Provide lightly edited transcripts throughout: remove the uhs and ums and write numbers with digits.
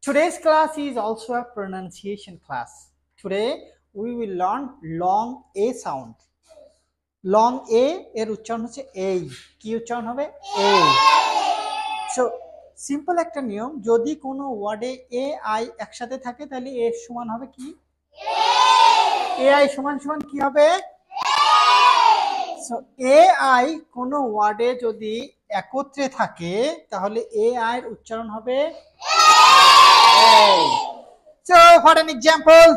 Today's class is also a pronunciation class. Today we will learn long A sound. Long A এর উচ্চারণ হচ্ছে এই। কি উচ্চারণ হবে? এই। সো সিম্পল একটা নিয়ম, যদি কোনো ওয়ার্ডে এ আই একসাথে থাকে তাহলে এ সমান হবে কি? এ আই সমান সমান কি হবে? সো এ আই কোনো ওয়ার্ডে যদি একত্রে থাকে তাহলে এ আই এর উচ্চারণ হবে এই। So for an example,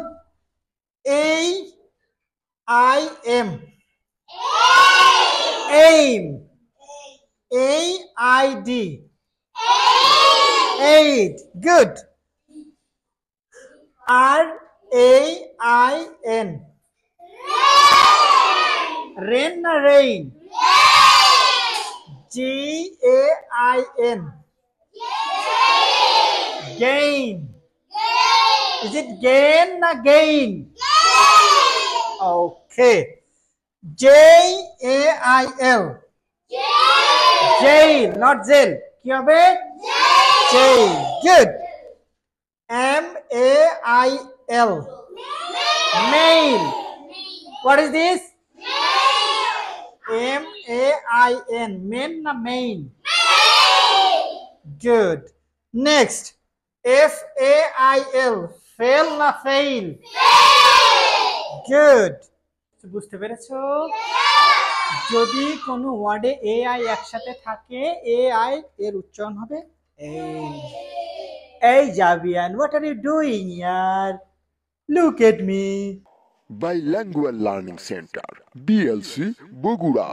A-I-M, aim, A-I-D, aid, good, R-A-I-N, rain na rain, G-A-I-N, gain, is it gain na gain? Okay. J-A-I-L, jail, not jail. কি হবে? Jail, good. M-A-I-L, mail. What is this? M-A-I-N, main na main? Good. Next, F-A-I-L, fail na fail? Good. বুঝতে পেরেছো? যদি কোনো ওয়ার্ডে A I একসাথে থাকে A I এর উচ্চারণ হবে এই। এই জাবিয়ান, what are you doing yaar? Look at me. Bilingual Learning Center, BLC, Bogura.